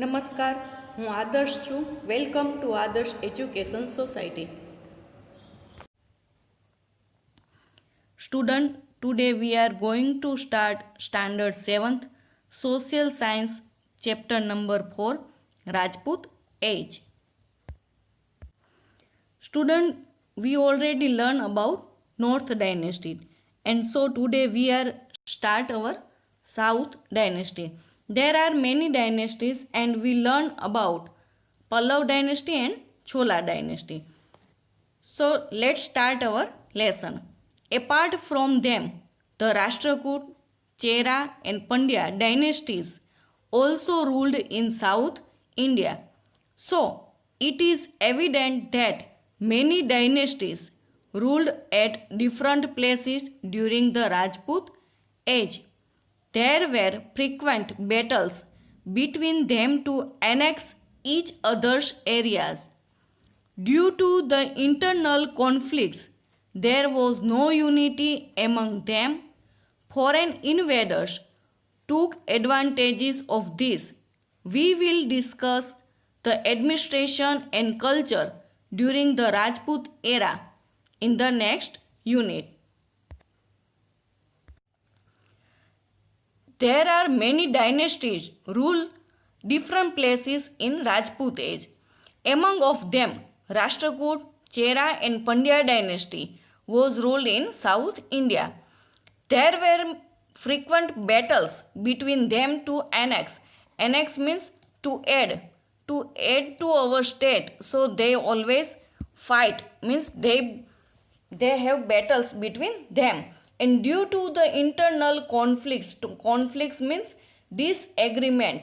નમસ્કાર, હું આદર્શ છું. વેલકમ ટુ આદર્શ education society. Student, today we are going to start Standard 7th Social Science chapter number 4 Rajput Age. Student, we already learn about North Dynasty, and so today we are start our South Dynasty. There are many dynasties and we learn about Pallav dynasty and Chola dynasty. So let's start our lesson. Apart from them, the Rashtrakut, Chera and Pandya dynasties also ruled in South India. So it is evident that many dynasties ruled at different places during the Rajput age. There were frequent battles between them to annex each other's areas. Due to the internal conflicts, there was no unity among them. Foreign invaders took advantages of this. We will discuss the administration and culture during the Rajput era in the next unit. There are many dynasties rule different places in Rajput age. Among of them, Rashtrakut, Chera and Pandya dynasty was ruled in South India. There were frequent battles between them to annex. Annex means to add to our state. So they always fight, means they have battles between them. And due to the internal conflicts means disagreement,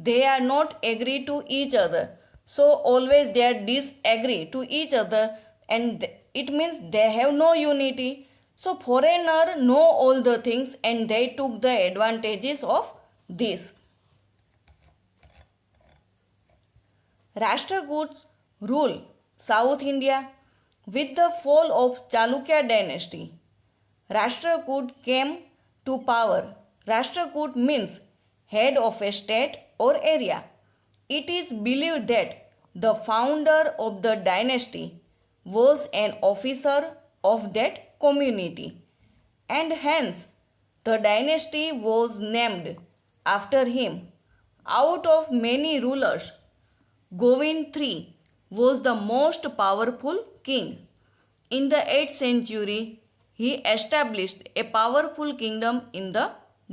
they are not agree to each other. So always they are disagree to each other, and it means they have no unity. So foreigner know all the things and they took the advantages of this. Rashtrakuts rule South India. With the fall of Chalukya dynasty, Rashtrakud came to power. Rashtrakud means head of a state or area. It is believed that the founder of the dynasty was an officer of that community, and hence the dynasty was named after him. Out of many rulers, Govind III was the most powerful king. In the 8th century, he established a powerful kingdom in the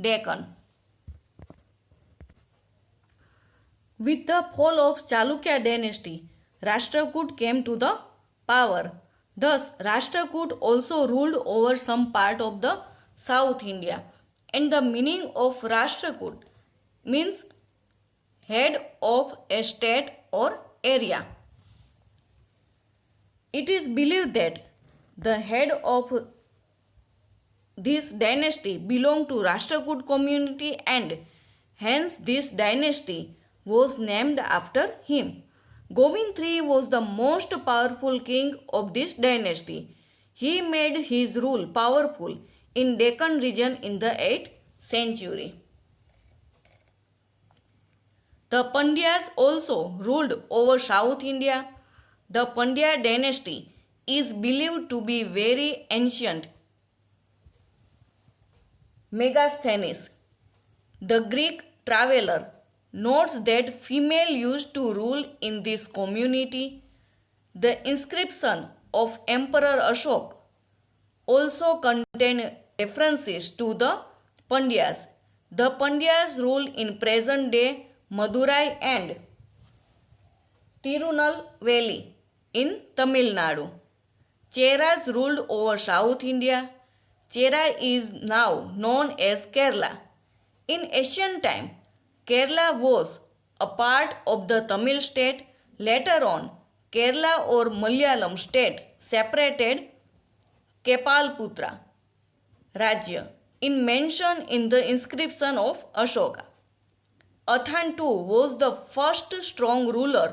Deccan. With the fall of Chalukya dynasty, Rashtrakud came to the power. Thus, Rashtrakud also ruled over some part of the South India. And the meaning of Rashtrakud means head of a state or area. It is believed that the head of this dynasty belonged to Rashtrakud community, and hence this dynasty was named after him. Govind III was the most powerful king of this dynasty. He made his rule powerful in Deccan region in the 8th century. The Pandyas also ruled over South India. The Pandya dynasty is believed to be very ancient. Megasthenes, the Greek traveler, notes that female used to rule in this community. The inscription of Emperor Ashok also contain references to the Pandyas. The Pandyas rule in present day Madurai and Tirunelveli in Tamil Nadu. Cheras ruled over South India. Chera is now known as Kerala. In ancient time, Kerala was a part of the Tamil state. Later on, Kerala or Malayalam state separated Kepalputra Rajya in mention in the inscription of Ashoka. Athan too was the first strong ruler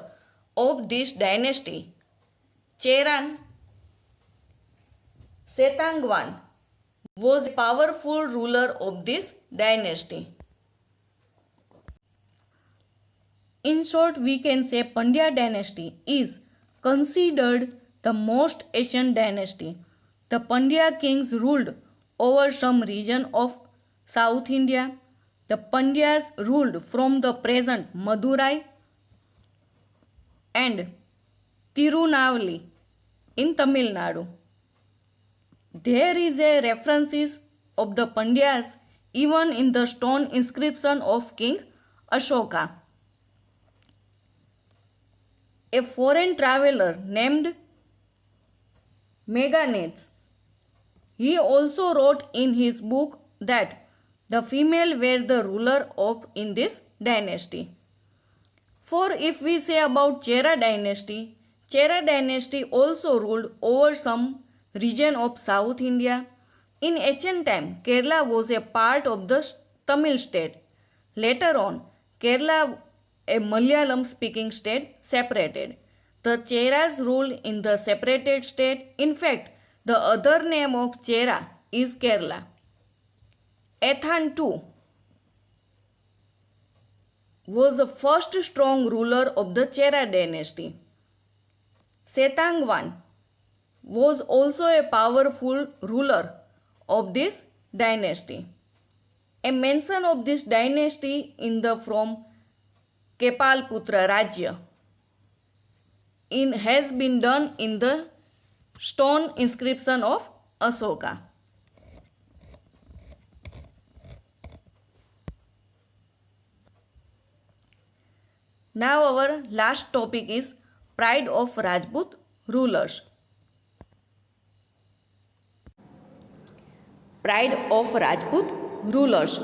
of this dynasty. Cheran Setangwan was a powerful ruler of this dynasty. In short, we can say Pandya dynasty is considered the most ancient dynasty. The Pandya kings ruled over some region of South India. The Pandyas ruled from the present Madurai and Tirunavali in Tamil Nadu. There is a references of the Pandyas even in the stone inscription of King Ashoka. A foreign traveler named Meganetes, he also wrote in his book that the female were the ruler of in this dynasty. For if we say about Chera dynasty also ruled over some region of South India. In ancient time, Kerala was a part of the Tamil state. Later on, Kerala, a Malayalam speaking state, separated. The Cheras ruled in the separated state. In fact, the other name of Chera is Kerala. Ethan II was the first strong ruler of the Chera dynasty. Setang I was also a powerful ruler of this dynasty. A mention of this dynasty in the from Kepalputra Rajya has been done in the stone inscription of Ashoka. Now our last topic is pride of Rajput rulers. Pride of Rajput rulers.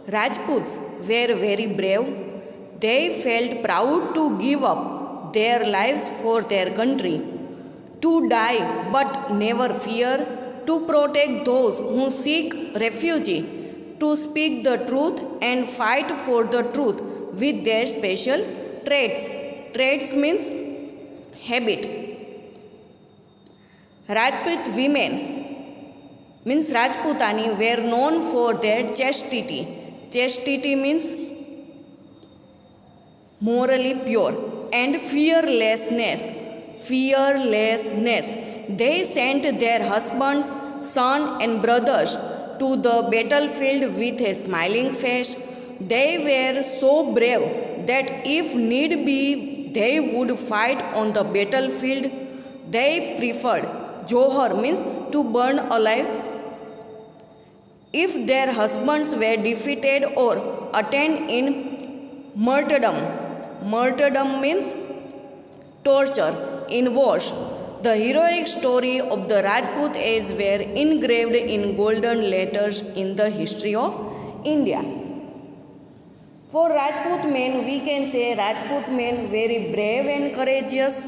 Rajputs were very brave. They felt proud to give up their lives for their country, to die but never fear, to protect those who seek refuge, to speak the truth and fight for the truth with their special traits. Traits means habit. Rajput women means Rajputani were known for their chastity. Chastity means morally pure and fearlessness. Fearlessness. They sent their husbands, sons and brothers to the battlefield with a smiling face. They were so brave that if need be, they would fight on the battlefield. They preferred Johar means to burn alive. If their husbands were defeated or attained in martyrdom, martyrdom means torture in wars. The heroic story of the Rajput age were engraved in golden letters in the history of India. For Rajput men, we can say Rajput men very brave and courageous.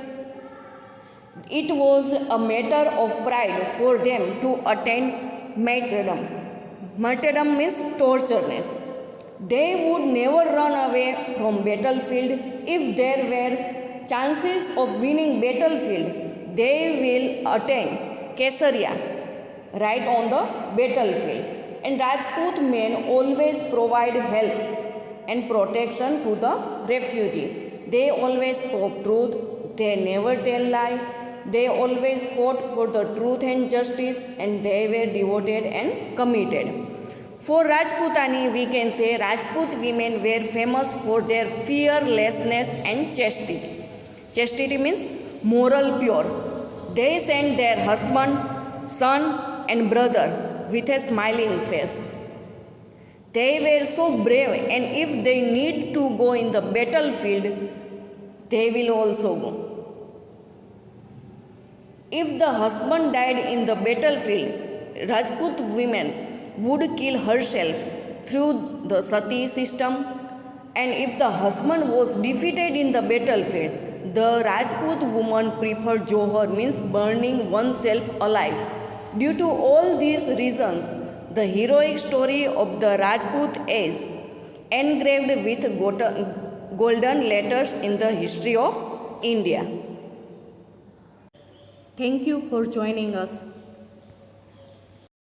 It was a matter of pride for them to attain martyrdom. Martyrdom means tortureness. They would never run away from battlefield. If there were chances of winning battlefield, they will attain Kesaria right on the battlefield. And Rajput men always provide help and protection to the refugee. They always spoke truth. They never tell lie. They always fought for the truth and justice, and they were devoted and committed. For Rajputani, we can say Rajput women were famous for their fearlessness and chastity. Chastity means moral pure. They sent their husband, son and brother with a smiling face. They were so brave, and if they need to go in the battlefield, they will also go. If the husband died in the battlefield, Rajput women would kill herself through the sati system, and if the husband was defeated in the battlefield, the Rajput woman preferred Johar means burning oneself alive. Due to all these reasons, the heroic story of the Rajput is engraved with golden letters in the history of India. Thank you for joining us.